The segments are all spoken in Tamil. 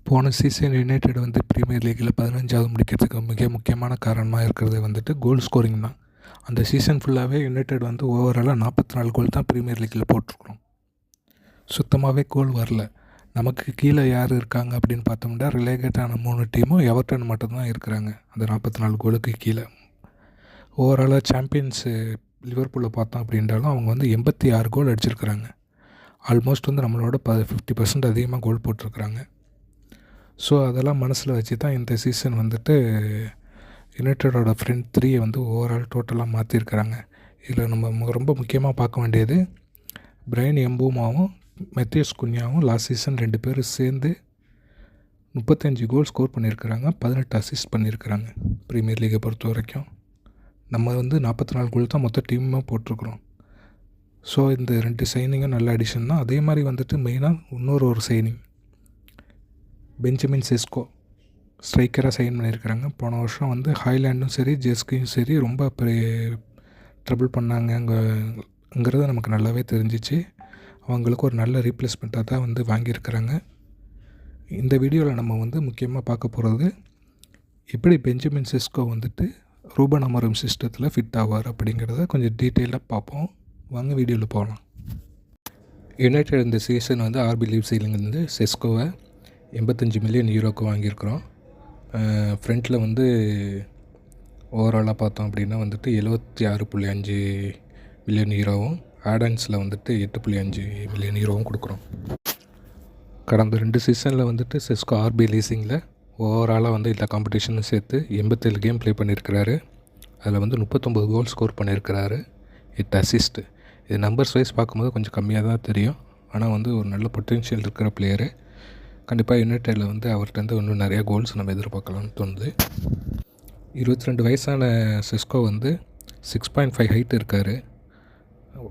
போன சீசன் யுனைடெட் வந்து ப்ரீமியர் லீக்கில் 15வது முடிக்கிறதுக்கு மிக முக்கியமான காரணமாக இருக்கிறது வந்துட்டு கோல் ஸ்கோரிங் தான். அந்த சீசன் ஃபுல்லாகவே யுனைடெட் வந்து ஓவராலாக 44 கோல் தான் ப்ரீமியர் லீக்கில் போட்டிருக்கிறோம். சுத்தமாகவே கோல் வரல. நமக்கு கீழே யார் இருக்காங்க அப்படின்னு பார்த்தோம்னா ரிலேகேட்டான 3 டீமும் எவர்டன் மட்டும்தான் இருக்கிறாங்க அந்த 44 கோலுக்கு கீழே. ஓவராலாக சாம்பியன்ஸு லிவர்பூலை பார்த்தோம் அப்படின்றாலும் அவங்க வந்து 86 கோல் அடிச்சிருக்கிறாங்க. ஆல்மோஸ்ட் வந்து நம்மளோட 50% அதிகமாக கோல் போட்டிருக்கிறாங்க. ஸோ அதெல்லாம் மனசில் வச்சு தான் இந்த சீசன் வந்துட்டு யுனைடெடோட ஃப்ரண்ட் 3 வந்து ஓவரால் டோட்டலாக மாற்றிருக்கிறாங்க. இதில் நம்ம ரொம்ப முக்கியமாக பார்க்க வேண்டியது பிரையன் எம்பூமாவும் மெத்தியஸ் குன்யாவும் லாஸ்ட் சீசன் 2 பேரும் சேர்ந்து 35 கோல் ஸ்கோர் பண்ணியிருக்கிறாங்க, 18 அசிஸ்ட் பண்ணியிருக்கிறாங்க. ப்ரீமியர் லீகை பொறுத்த வரைக்கும் நம்ம வந்து 44 கோல் தான் மொத்த டீமுமே போட்டிருக்கிறோம். ஸோ இந்த 2 சைனிங்கும் நல்ல அடிஷன் தான். அதே மாதிரி வந்துட்டு மெயினாக இன்னொரு சைனிங் பெஞ்சமின் செஸ்கோ ஸ்ட்ரைக்கராக சைன் பண்ணியிருக்கிறாங்க. போன வருஷம் வந்து ஹைலாண்டும் சரி ஜெஸ்கையும் சரி ரொம்ப ட்ரபிள் பண்ணாங்கங்கிறது நமக்கு நல்லாவே தெரிஞ்சிச்சு. அவங்களுக்கு ஒரு நல்ல ரீப்ளேஸ்மெண்ட்டாக தான் வந்து வாங்கியிருக்கிறாங்க. இந்த வீடியோவில் நம்ம வந்து முக்கியமாக பார்க்க போகிறது எப்படி பெஞ்சமின் செஸ்கோ வந்துட்டு ரூபன் அமோரிம் சிஸ்டத்தில் ஃபிட் ஆவார் அப்படிங்கிறத கொஞ்சம் டீட்டெயிலாக பார்ப்போம். வாங்க வீடியோவில் போகலாம். யுனைடெட் இந்த சீசன் வந்து ஆர்பி லீவ்ஸிலேருந்து செஸ்கோவை 85 மில்லியன் யூரோக்கு வாங்கியிருக்கிறோம். ஃப்ரண்ட்டில் வந்து ஓவராலாக பார்த்தோம் அப்படின்னா வந்துட்டு 76.5 மில்லியன் யூரோவும் ஆடன்ஸில் வந்துட்டு 8.5 மில்லியன் யூரோவும் கொடுக்குறோம். கடந்த 2 சீசனில் வந்துட்டு செஸ்கோ ஆர்பி லீசிங்கில் ஓவராலாக வந்து எல்லா காம்படிஷனும் சேர்த்து 87 கேம் ப்ளே பண்ணியிருக்கிறாரு. அதில் வந்து 39 கோல் ஸ்கோர் பண்ணியிருக்கிறாரு, 8 அசிஸ்ட்டு. இது நம்பர்ஸ் வைஸ் பார்க்கும்போது கொஞ்சம் கம்மியாக தான் தெரியும். ஆனால் வந்து ஒரு நல்ல பொட்டென்ஷியல் இருக்கிற பிளேயரு. கண்டிப்பாக யுனைடெடில் வந்து அவர்கிட்ட இன்னும் நிறையா கோல்ஸ் நம்ம எதிர்பார்க்கலாம்னு தோணுது. 22 வயசான செஸ்கோ வந்து 6.5 ஹைட் இருக்கார்.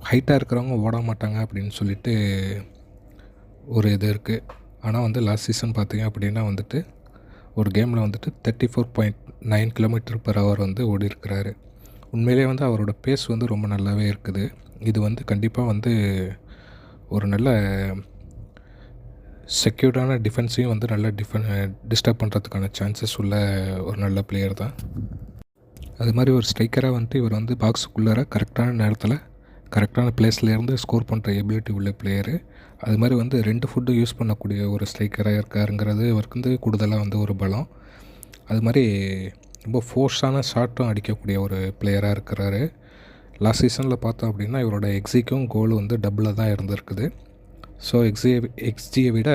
ஹைட்டாக இருக்கிறவங்க ஓட மாட்டாங்க அப்படின்னு சொல்லிட்டு ஒரு இது இருக்குது. ஆனால் வந்து லாஸ்ட் சீசன் பார்த்திங்க அப்படின்னா வந்துட்டு ஒரு கேமில் வந்துட்டு 34.9 km/h வந்து ஓடி இருக்கிறாரு. உண்மையிலே வந்து அவரோட பேஸ் வந்து ரொம்ப நல்லாவே இருக்குது. இது வந்து கண்டிப்பாக வந்து ஒரு நல்ல செக்யூர்டான டிஃபென்ஸையும் வந்து நல்லா டிஸ்டர்ப் பண்ணுறதுக்கான சான்சஸ் உள்ள ஒரு நல்ல பிளேயர் தான். அது மாதிரி ஒரு ஸ்ட்ரைக்கராக வந்துட்டு இவர் வந்து பாக்ஸுக்குள்ளார கரெக்டான நேரத்தில் கரெக்டான பிளேஸ்லேருந்து ஸ்கோர் பண்ணுற எபிலிட்டி உள்ள பிளேயரு. அது மாதிரி வந்து 2 ஃபுட்டும் யூஸ் பண்ணக்கூடிய ஒரு ஸ்ட்ரைக்கராக இருக்காருங்கிறது இவருக்கு வந்து கூடுதலாக வந்து ஒரு பலம். அது மாதிரி ரொம்ப ஃபோர்ஸான ஷாட்டும் அடிக்கக்கூடிய ஒரு பிளேயராக இருக்கிறாரு. லாஸ்ட் சீசனில் பார்த்தோம் அப்படின்னா இவரோட எக்ஸிக்கும் கோல் வந்து டபுளாக தான் இருந்திருக்குது. ஸோ எக்ஸ்ஜியை விட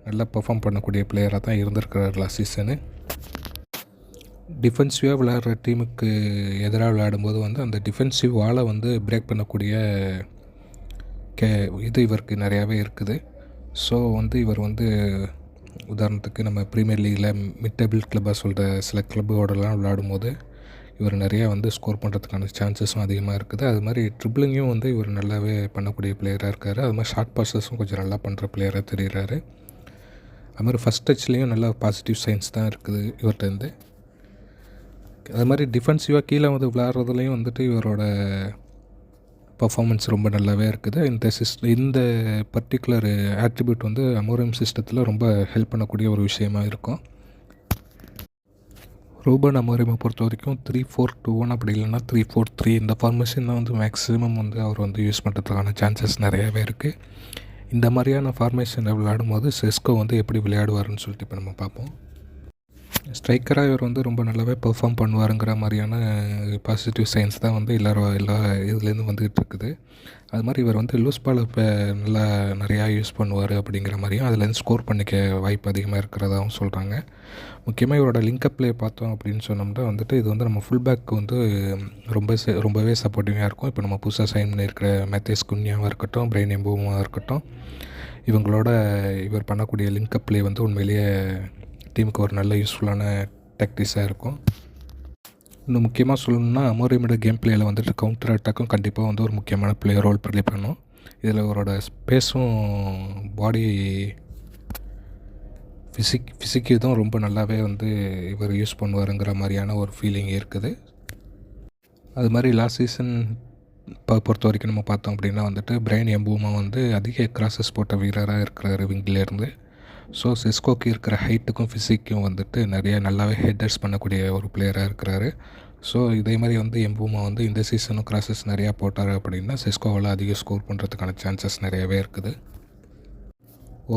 நல்லா பெர்ஃபார்ம் பண்ணக்கூடிய பிளேயராக தான் இருந்திருக்கிறார் லாஸ்ட் சீசனு. டிஃபென்சிவாக விளையாடுற டீமுக்கு எதிராக விளையாடும்போது வந்து அந்த டிஃபென்சிவ் வாலை வந்து பிரேக் பண்ணக்கூடிய இது இவருக்கு நிறையாவே இருக்குது. ஸோ வந்து இவர் வந்து உதாரணத்துக்கு நம்ம ப்ரீமியர் லீகில் மிட் டேபிள் கிளப்பாக சொல்கிற சில கிளப்போடலாம் விளையாடும்போது இவர் நிறையா வந்து ஸ்கோர் பண்ணுறதுக்கான சான்சஸும் அதிகமாக இருக்குது. அது மாதிரி ட்ரிப்ளிங்கும் வந்து இவர் நல்லாவே பண்ணக்கூடிய பிளேயராக இருக்கார். அது மாதிரி ஷார்ட் பாஸஸும் கொஞ்சம் நல்லா பண்ணுற பிளேயராக தெரிகிறாரு. அது மாதிரி ஃபஸ்ட் டச்லேயும் நல்லா பாசிட்டிவ் சைன்ஸ் தான் இருக்குது இவர்கிட்டருந்து. அது மாதிரி டிஃபென்சிவாக கீழே வந்து விளையாடுறதுலேயும் வந்துட்டு இவரோட பர்ஃபார்மன்ஸ் ரொம்ப நல்லாவே இருக்குது. இந்த பர்டிகுலர் ஆட்ரிபியூட் வந்து அமோரிம் சிஸ்டத்தில் ரொம்ப ஹெல்ப் பண்ணக்கூடிய ஒரு விஷயமாக இருக்கும். ரூபன் அமோரிமை பொறுத்த வரைக்கும் 3-4-2-1 அப்படி இல்லைன்னா 3-4-3 இந்த ஃபார்மேஷன் தான் வந்து மேக்ஸிமம் வந்து அவர் வந்து யூஸ் பண்ணுறதுக்கான சான்சஸ் நிறையாவே இருக்குது. இந்த மாதிரியான ஃபார்மேஷனை விளையாடும்போது செஸ்கோ வந்து எப்படி விளையாடுவார்னு சொல்லிட்டு இப்போ நம்ம பார்ப்போம். ஸ்ட்ரைக்கராக இவர் வந்து ரொம்ப நல்லாவே பெர்ஃபார்ம் பண்ணுவாருங்கிற மாதிரியான பாசிட்டிவ் சைன்ஸ் தான் வந்து எல்லா இதுலேருந்து வந்துக்கிட்டு இருக்குது. அது மாதிரி இவர் வந்து லூஸ் பால் இப்போ நல்லா நிறையா யூஸ் பண்ணுவார் அப்படிங்கிற மாதிரியும் அதுலேருந்து ஸ்கோர் பண்ணிக்க வாய்ப்பு அதிகமாக இருக்கிறதாகவும் சொல்கிறாங்க. முக்கியமாக இவரோட லிங்கப் ப்ளே பார்த்தோம் அப்படின்னு சொன்னோம்னா வந்துட்டு இது வந்து நம்ம ஃபுல் பேக்கு வந்து ரொம்பவே சப்போர்ட்டிவாக இருக்கும். இப்போ நம்ம புதுசாக சைன் பண்ணியிருக்கிற மெத்தியஸ் குன்யாவாக இருக்கட்டும், பிரையன் எம்பூமாவாக இருக்கட்டும், இவங்களோட இவர் பண்ணக்கூடிய லிங்கப் ப்ளே வந்து உண்மையிலேயே டீமுக்கு ஒரு நல்ல யூஸ்ஃபுல்லான டாக்டிக்ஸாக இருக்கும். இன்னும் முக்கியமாக சொல்லணும்னா அமோரிமோட கேம் பிளேயில் வந்துட்டு கவுண்டர் அட்டாக்கும் கண்டிப்பாக வந்து ஒரு முக்கியமான ரோல் ப்ளே பண்ணும். இதில் அவரோட ஸ்பேஸும் பாடி ஃபிசிக் இதுவும் ரொம்ப நல்லாவே வந்து இவர் யூஸ் பண்ணுவாருங்கிற மாதிரியான ஒரு ஃபீலிங் இருக்குது. அது மாதிரி லாஸ்ட் சீசன் பொறுத்த வரைக்கும் நம்ம பார்த்தோம் அப்படின்னா வந்துட்டு பிரையன் எம்பூமா வந்து அதிக கிராஸஸ் போட்ட வீரராக இருக்கிறாரு விங்கிலேருந்து. ஸோ செஸ்கோக்கு இருக்கிற ஹைட்டுக்கும் ஃபிசிக்கும் வந்துட்டு நிறைய நல்லாவே ஹெட்டர்ஸ் பண்ணக்கூடிய ஒரு பிளேயராக இருக்கிறாரு. ஸோ இதே மாதிரி வந்து எம்பூமா வந்து இந்த சீசனும் கிராஸஸ் நிறையா போட்டார் அப்படின்னா செஸ்கோவால் அதிகம் ஸ்கோர் பண்ணுறதுக்கான சான்சஸ் நிறையவே இருக்குது.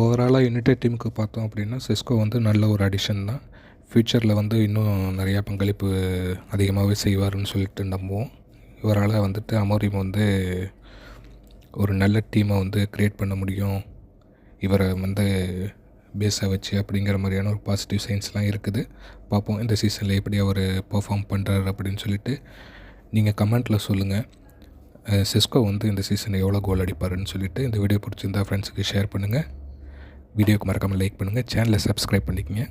ஓவராலாக யுனைடெட் டீமுக்கு பார்த்தோம் அப்படின்னா செஸ்கோ வந்து நல்ல ஒரு அடிஷன் தான். ஃப்யூச்சரில் வந்து இன்னும் நிறையா பங்களிப்பு அதிகமாகவே செய்வார்னு சொல்லிட்டு நம்புவோம். இவரால் வந்துட்டு அமோரிம் வந்து ஒரு நல்ல டீமை வந்து க்ரியேட் பண்ண முடியும், இவரை வந்து பேஸை வச்சு அப்படிங்கிற மாதிரியான ஒரு பாசிட்டிவ் சைன்ஸ்லாம் இருக்குது. பார்ப்போம் இந்த சீசனில் எப்படி அவர் பெர்ஃபார்ம் பண்ணுறாரு அப்படின்னு சொல்லிட்டு. நீங்கள் கமெண்ட்டில் சொல்லுங்கள் செஸ்கோ வந்து இந்த சீசன் எவ்வளோ கோல் அடிப்பாருன்னு சொல்லிட்டு. இந்த வீடியோ பிடிச்சிருந்தா ஃப்ரெண்ட்ஸுக்கு ஷேர் பண்ணுங்கள், வீடியோக்கு மறக்காமல் லைக் பண்ணுங்கள், சேனலை சப்ஸ்கிரைப் பண்ணிக்கங்க.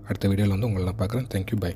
அடுத்த வீடியோவில் வந்து உங்களை நான் பார்க்குறேன். Thank you, by.